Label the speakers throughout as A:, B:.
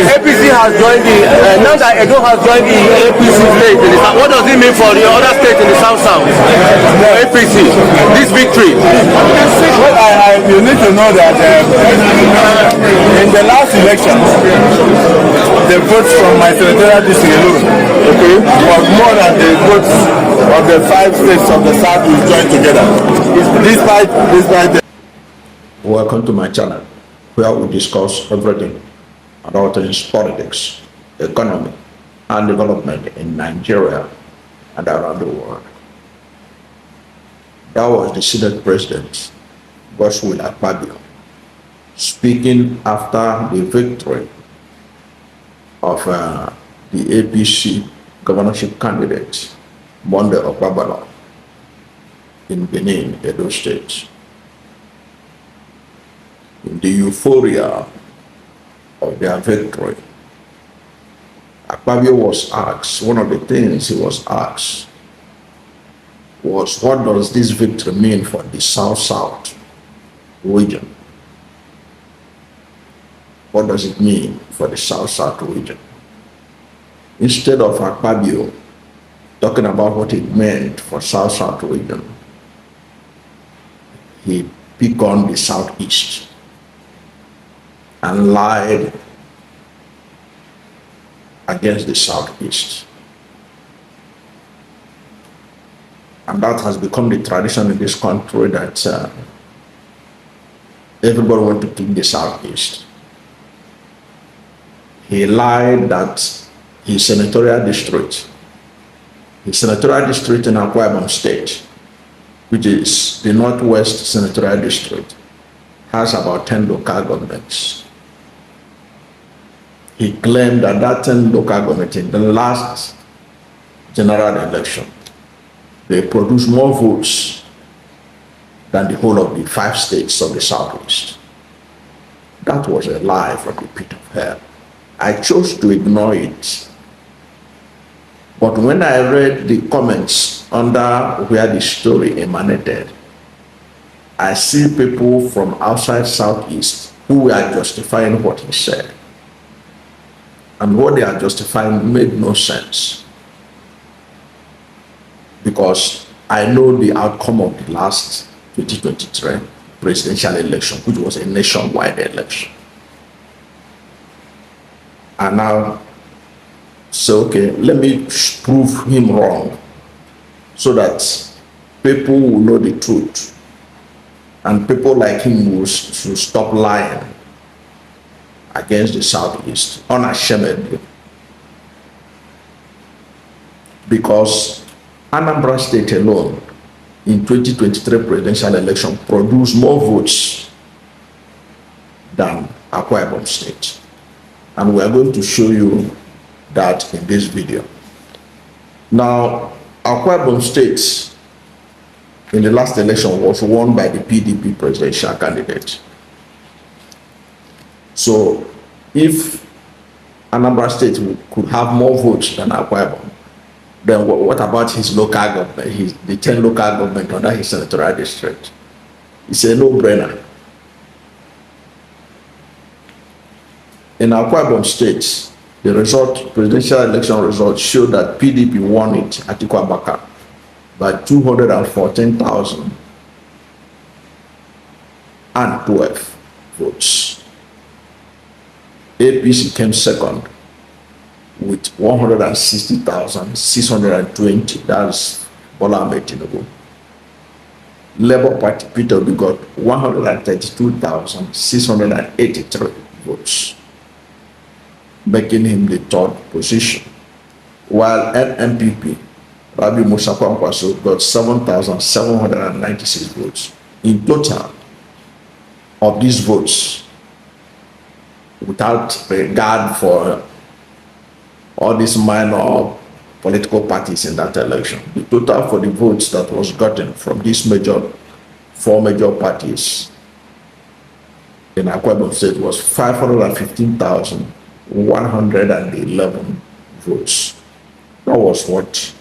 A: APC has joined the, now that Edo has joined the APC state in the south, what does it mean for the other states in the south? APC, this victory?
B: Well, you need to know that in the last election, the votes from my senatorial district alone was more than the votes of the 5 states of the south we joined together. Despite the...
C: Welcome to my channel, where we discuss everything about politics, economy, and development in Nigeria and around the world. That was the Senate President, Godswill Akpabio, speaking after the victory of the APC governorship candidate, Monday Okpebholo, in Benin, Edo State. In the euphoria of their victory, Akpabio was asked, one of the things he was asked was, what does this victory mean for the South-South region? What does it mean for the South-South region? Instead of Akpabio talking about what it meant for South-South region, he picked on the Southeast and lied against the Southeast. And that has become the tradition in this country, that everybody wants to pick the Southeast. He lied that his senatorial district in Akwa Ibom State, which is the Northwest Senatorial District, has about 10 local governments. He claimed that 10 local governments in the last general election, they produced more votes than the whole of the 5 states of the Southeast. That was a lie from the pit of hell. I chose to ignore it. But when I read the comments under where the story emanated, I see people from outside Southeast who were justifying what he said. And what they are justifying made no sense. Because I know the outcome of the last 2023 presidential election, which was a nationwide election. And now say, okay, let me prove him wrong so that people will know the truth. And people like him will stop lying against the Southeast unashamedly. Because Anambra State alone in 2023 presidential election produced more votes than Akwa Ibom State. And we are going to show you that in this video. Now, Akwa Ibom State in the last election was won by the PDP presidential candidate. So, if Anambra State could have more votes than Akwa Ibom, then what about his local government, the 10 local government under his senatorial district? It's a no-brainer. In Akwa Ibom State, the presidential election results show that PDP won it, Atiku Abubakar, by 214,012 votes. APC came second with 160,620. That's Bola Ahmed Tinubu. Labour Party Peter Obi got 132,683 votes, making him the 3rd position, while NMPP Rabi Musa Kwankwaso got 7,796 votes. In total of these votes, without regard for all these minor political parties in that election, the total for the votes that was gotten from these 4 major parties in Akwa Ibom State was 515,111 votes. That was what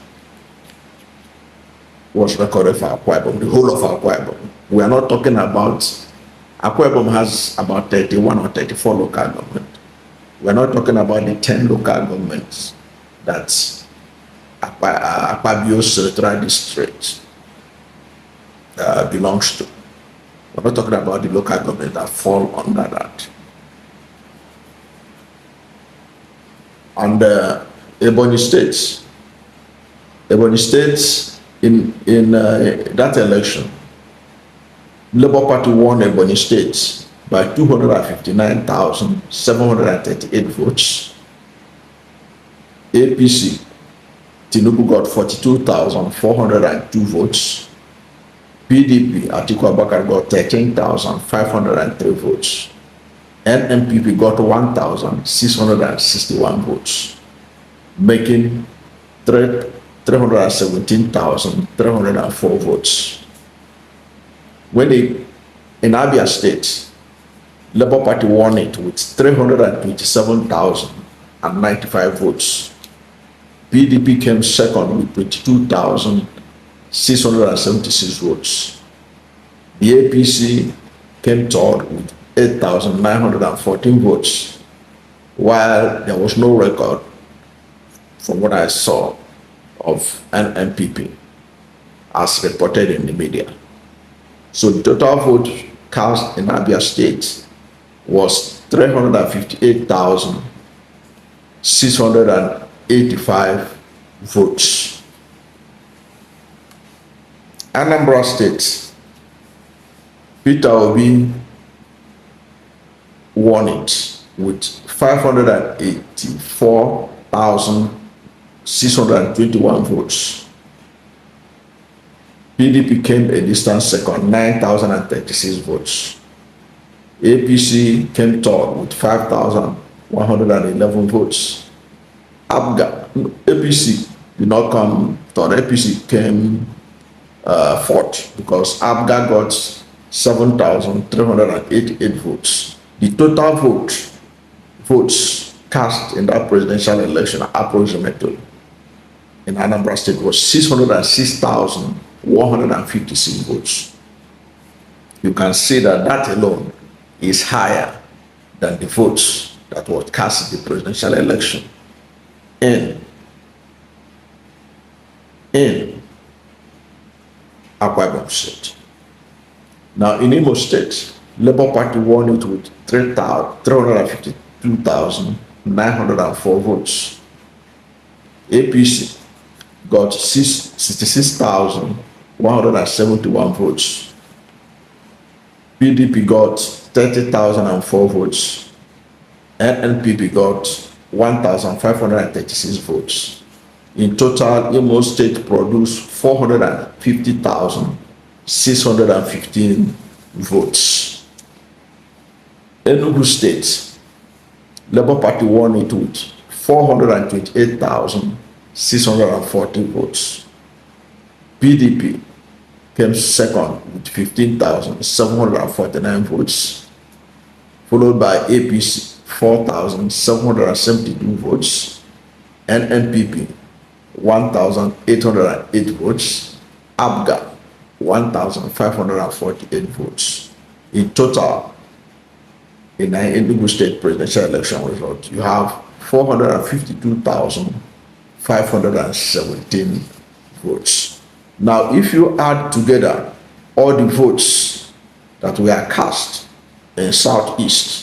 C: was recorded for Akwa Ibom, the whole of Akwa Ibom. We are not talking about, Akwa Ibom has about 31 or 34 local government. We're not talking about the 10 local governments that Akpabio Senatorial District belongs to. We're not talking about the local government that fall under that. And Ebonyi State in that election, Labour Party won Ebonyi State by 259,738 votes. APC, Tinubu got 42,402 votes. PDP, Atiku Abubakar got 13,503 votes. NNPP got 1,661 votes, making 317,304 votes. When in Abia State, Labour Party won it with 327,095 votes. PDP came second with 22,676 votes. The APC came third with 8,914 votes, while there was no record, from what I saw, of NNPP as reported in the media. So the total vote cast in Abia State was 358,685 votes. Anambra State, Peter Obi won it with 584,621 votes. PDP came a distant second, 9,036 votes. APC came third with 5,111 votes. APC did not come third. APC came fourth because ABGA got 7,388 votes. The total votes cast in that presidential election approximately in Anambra State was 606,156 votes. You can see that that alone is higher than the votes that were cast in the presidential election in Akwa Ibom State. Now in Imo State, Labour Party won it with 352,904 votes. APC got 66,171 votes. PDP got 30,004 votes. NNPP got 1,536 votes. In total, Imo State produced 450,615 votes. Edo State, Labour Party won it with 428,640 votes. PDP came second with 15,749 votes, followed by APC 4,772 votes, NNPP 1,808 votes, ABGA 1,548 votes. In total, in the Edo State presidential election result, you have 452,517 votes. Now, if you add together all the votes that were cast in Southeast,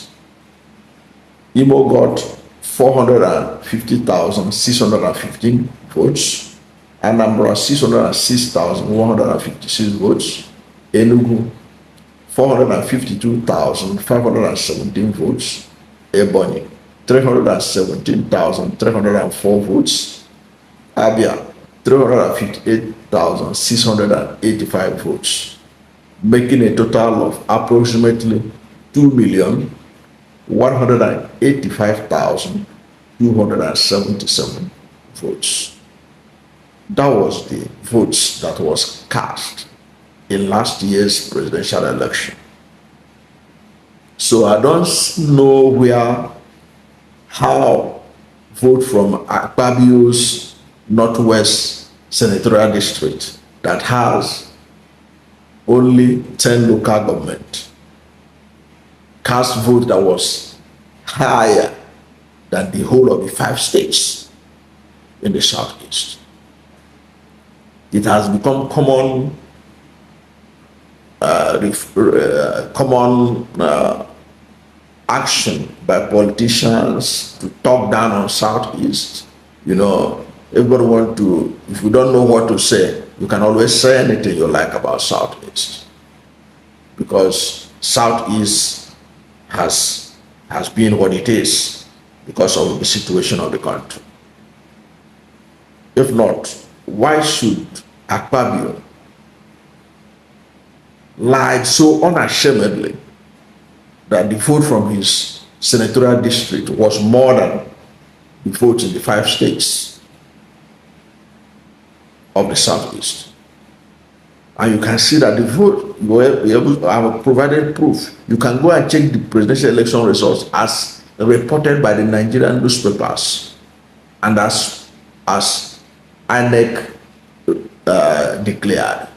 C: Imo got 450,615 votes, Anambra 606,156 votes, Enugu 452,517 votes, Ebonyi 317,304 votes, Abia 358,685 votes, making a total of approximately 2,185,277 votes. That was the votes that was cast in last year's presidential election. So I don't know how vote from Akpabio's Northwest Senatorial District that has only 10 local government cast vote that was higher than the whole of the 5 states in the southeast. It has become common action by politicians to talk down on southeast. You know, everybody want to, if you don't know what to say, you can always say anything you like about southeast, because southeast has been what it is because of the situation of the country. If not, why should Akpabio lie so unashamedly that the vote from his senatorial district was more than the votes in the 5 states of the southeast? And you can see that the vote, I have provided proof. You can go and check the presidential election results as reported by the Nigerian newspapers and as INEC declared.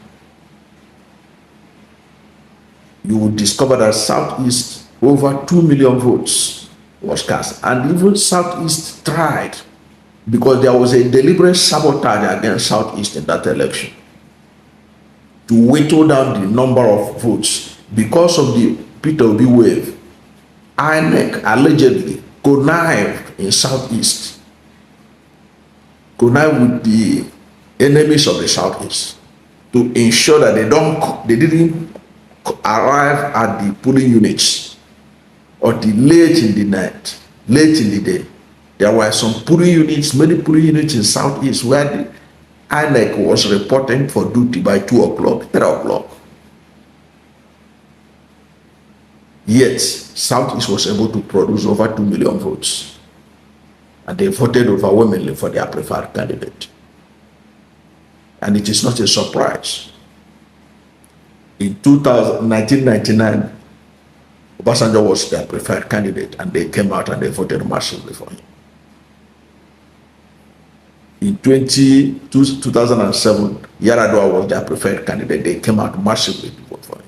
C: You will discover that southeast over 2 million votes was cast, and even southeast tried, because there was a deliberate sabotage against southeast in that election to whittle down the number of votes because of the Peter Obi wave. INEC allegedly connived in southeast, connived with the enemies of the southeast to ensure that they didn't arrive at the polling units until late in the night, late in the day. There were some polling units, many polling units in southeast where the INEC was reporting for duty by 2 o'clock, 3 o'clock. Yet, southeast was able to produce over 2 million votes, and they voted overwhelmingly for their preferred candidate. And it is not a surprise. In 1999, Obasanjo was their preferred candidate, and they came out and they voted massively for him. In 2007, Yar'Adua was their preferred candidate. They came out massively to vote for him.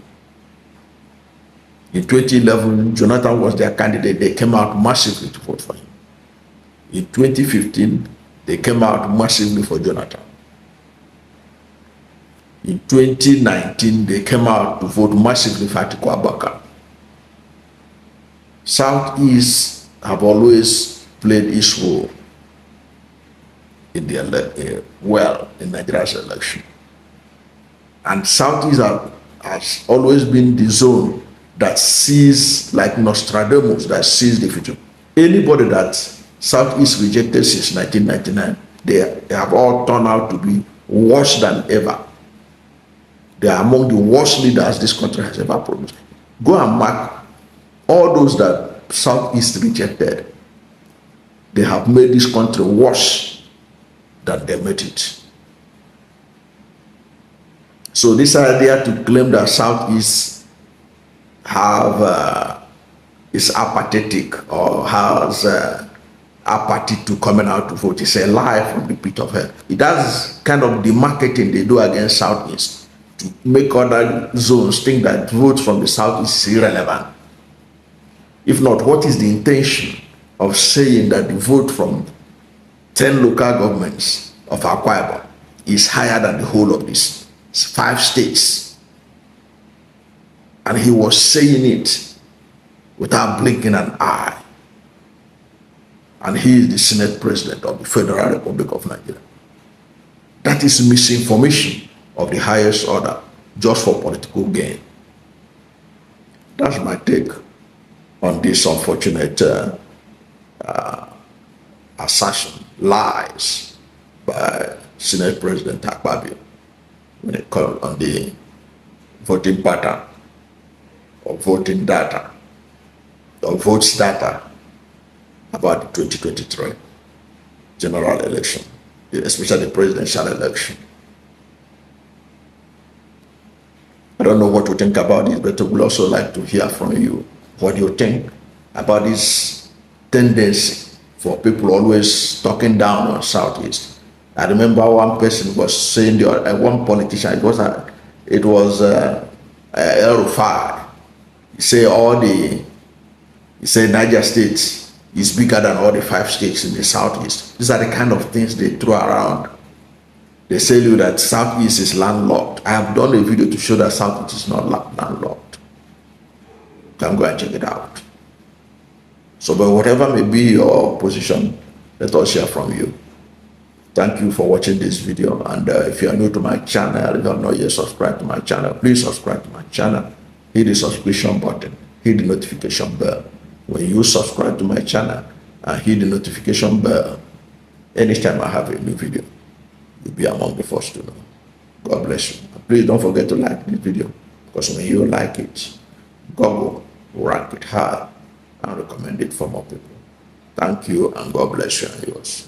C: In 2011, Jonathan was their candidate. They came out massively to vote for him. In 2015, they came out massively for Jonathan. In 2019, they came out to vote massively for Atiku Abubakar. Southeast have always played its role in the in Nigeria's election, and Southeast has always been the zone that sees, like Nostradamus, that sees the future. Anybody that Southeast rejected since 1999, they have all turned out to be worse than ever. They are among the worst leaders this country has ever produced. Go and mark all those that Southeast rejected. They have made this country worse than they made it. So this idea to claim that Southeast is apathetic or has apathy to coming out to vote is a lie from the pit of hell. It does kind of the marketing they do against Southeast to make other zones think that votes from the Southeast is irrelevant. If not, what is the intention of saying that the vote from 10 local governments of Akwa Ibom is higher than the whole of these 5 states? And he was saying it without blinking an eye. And he is the Senate President of the Federal Republic of Nigeria. That is misinformation of the highest order, just for political gain. That's my take on this unfortunate assertion, lies by Senate President Akpabio when it comes on the voting pattern or voting data or votes data about the 2023 general election, especially the presidential election. I don't know what you think about this, but I would also like to hear from you. What do you think about this tendency for people always talking down on Southeast? I remember one person was saying, one politician, it was El Rufai. He said Niger State is bigger than all the 5 states in the southeast. These are the kind of things they throw around. They tell you that southeast is landlocked. I have done a video to show that southeast is not landlocked. You can go and check it out. So, but whatever may be your position, let us hear from you. Thank you for watching this video. And if you are new to my channel, if you have not yet subscribed to my channel, please subscribe to my channel. Hit the subscription button, hit the notification bell. When you subscribe to my channel and hit the notification bell, anytime I have a new video, you'll be among the first to know. God bless you. And please don't forget to like this video, because when you like it, Google will rank it high and recommend it for more people. Thank you, and God bless you and yours.